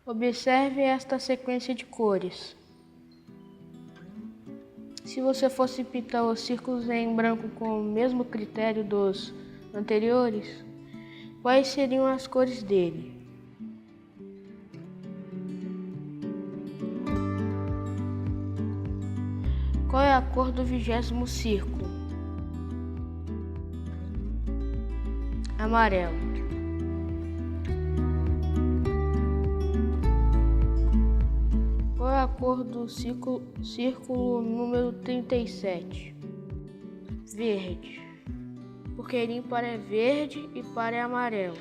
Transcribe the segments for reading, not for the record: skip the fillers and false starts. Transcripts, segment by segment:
Observe esta sequência de cores. Se você fosse pintar os círculos em branco com o mesmo critério dos anteriores, quais seriam as cores dele? Qual é a cor do 20º círculo? Amarelo. Qual é a cor do círculo número 37? Verde. Porque ímpar é verde e par é amarelo.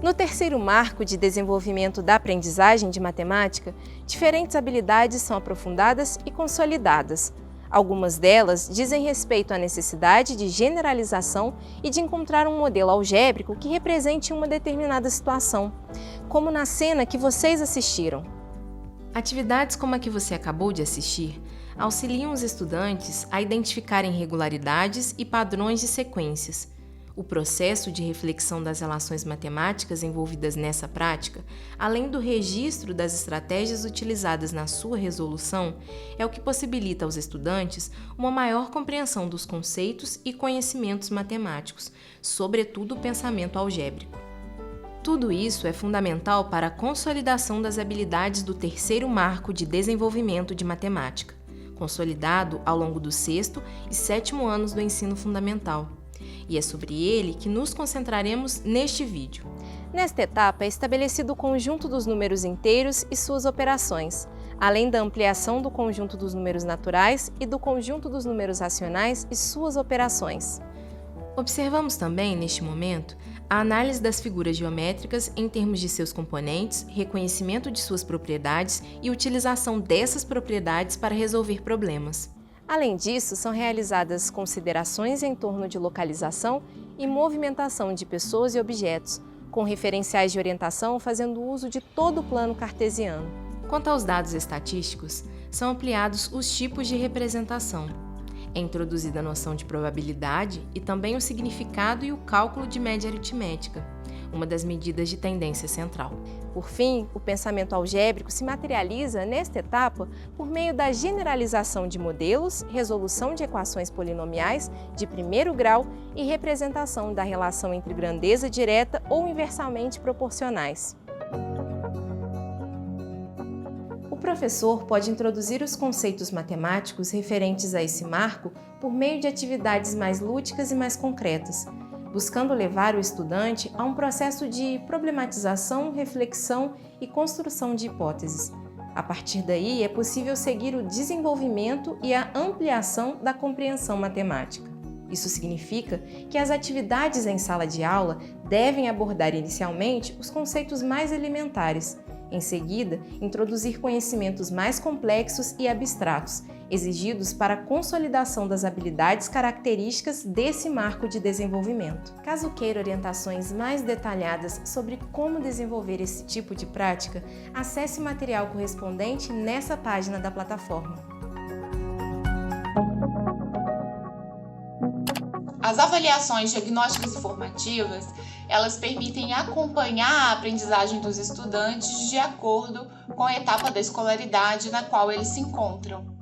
No terceiro marco de desenvolvimento da aprendizagem de matemática, diferentes habilidades são aprofundadas e consolidadas. Algumas delas dizem respeito à necessidade de generalização e de encontrar um modelo algébrico que represente uma determinada situação, como na cena que vocês assistiram. Atividades como a que você acabou de assistir auxiliam os estudantes a identificarem regularidades e padrões de sequências. O processo de reflexão das relações matemáticas envolvidas nessa prática, além do registro das estratégias utilizadas na sua resolução, é o que possibilita aos estudantes uma maior compreensão dos conceitos e conhecimentos matemáticos, sobretudo o pensamento algébrico. Tudo isso é fundamental para a consolidação das habilidades do terceiro marco de desenvolvimento de matemática, consolidado ao longo do 6º e 7º anos do ensino fundamental. E é sobre ele que nos concentraremos neste vídeo. Nesta etapa é estabelecido o conjunto dos números inteiros e suas operações, além da ampliação do conjunto dos números naturais e do conjunto dos números racionais e suas operações. Observamos também, neste momento, a análise das figuras geométricas em termos de seus componentes, reconhecimento de suas propriedades e utilização dessas propriedades para resolver problemas. Além disso, são realizadas considerações em torno de localização e movimentação de pessoas e objetos, com referenciais de orientação fazendo uso de todo o plano cartesiano. Quanto aos dados estatísticos, são ampliados os tipos de representação. É introduzida a noção de probabilidade e também o significado e o cálculo de média aritmética, uma das medidas de tendência central. Por fim, o pensamento algébrico se materializa, nesta etapa, por meio da generalização de modelos, resolução de equações polinomiais de primeiro grau e representação da relação entre grandeza direta ou inversamente proporcionais. O professor pode introduzir os conceitos matemáticos referentes a esse marco por meio de atividades mais lúdicas e mais concretas, buscando levar o estudante a um processo de problematização, reflexão e construção de hipóteses. A partir daí, é possível seguir o desenvolvimento e a ampliação da compreensão matemática. Isso significa que as atividades em sala de aula devem abordar inicialmente os conceitos mais elementares, em seguida, introduzir conhecimentos mais complexos e abstratos, exigidos para a consolidação das habilidades características desse marco de desenvolvimento. Caso queira orientações mais detalhadas sobre como desenvolver esse tipo de prática, acesse o material correspondente nessa página da plataforma. As avaliações diagnósticas e formativas, elas permitem acompanhar a aprendizagem dos estudantes de acordo com a etapa da escolaridade na qual eles se encontram.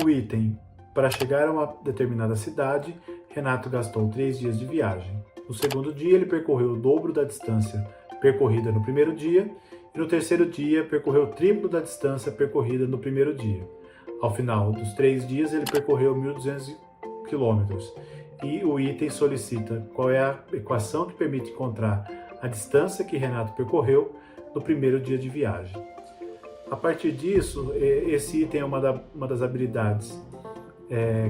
O item: para chegar a uma determinada cidade, Renato gastou 3 dias de viagem. No segundo dia, ele percorreu o dobro da distância percorrida no primeiro dia, e no terceiro dia, percorreu o triplo da distância percorrida no primeiro dia. Ao final dos 3 dias, ele percorreu 1.200 km. E o item solicita qual é a equação que permite encontrar a distância que Renato percorreu no primeiro dia de viagem. A partir disso, esse item é uma das habilidades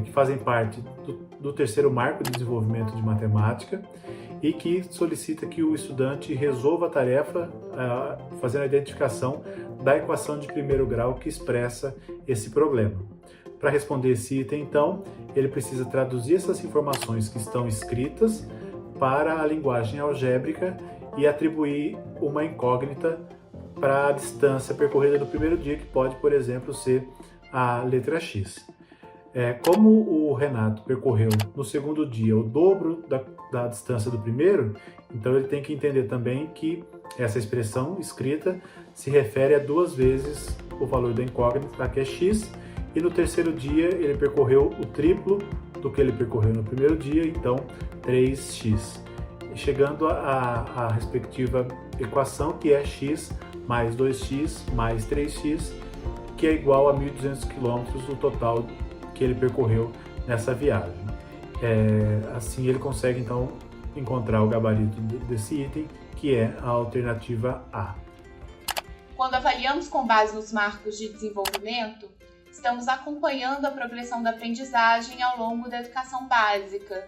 que fazem parte do terceiro marco de desenvolvimento de matemática e que solicita que o estudante resolva a tarefa fazendo a identificação da equação de primeiro grau que expressa esse problema. Para responder esse item, então, ele precisa traduzir essas informações que estão escritas para a linguagem algébrica e atribuir uma incógnita para a distância percorrida no primeiro dia, que pode, por exemplo, ser a letra X. Como o Renato percorreu no segundo dia o dobro da distância do primeiro, então ele tem que entender também que essa expressão escrita se refere a 2 vezes o valor da incógnita, que é x, e no terceiro dia ele percorreu o triplo do que ele percorreu no primeiro dia, então 3x. Chegando à respectiva equação, que é x mais 2x mais 3x, que é igual a 1.200 km o total que ele percorreu nessa viagem. Assim ele consegue então encontrar o gabarito desse item, que é a alternativa A. Quando avaliamos com base nos marcos de desenvolvimento, estamos acompanhando a progressão da aprendizagem ao longo da educação básica.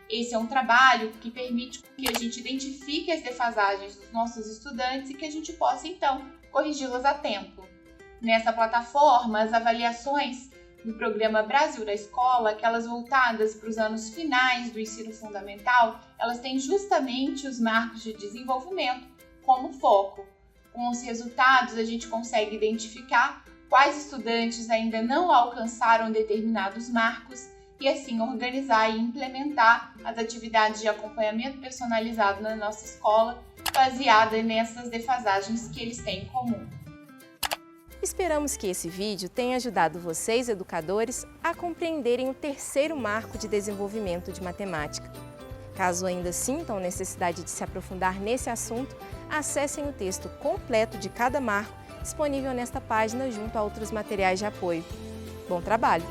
Esse é um trabalho que permite que a gente identifique as defasagens dos nossos estudantes e que a gente possa, então, corrigi-las a tempo. Nessa plataforma, as avaliações do programa Brasil da Escola, aquelas voltadas para os anos finais do ensino fundamental, elas têm justamente os marcos de desenvolvimento como foco. Com os resultados, a gente consegue identificar quais estudantes ainda não alcançaram determinados marcos e assim organizar e implementar as atividades de acompanhamento personalizado na nossa escola, baseada nessas defasagens que eles têm em comum. Esperamos que esse vídeo tenha ajudado vocês, educadores, a compreenderem o terceiro marco de desenvolvimento de matemática. Caso ainda sintam necessidade de se aprofundar nesse assunto, acessem o texto completo de cada marco disponível nesta página junto a outros materiais de apoio. Bom trabalho!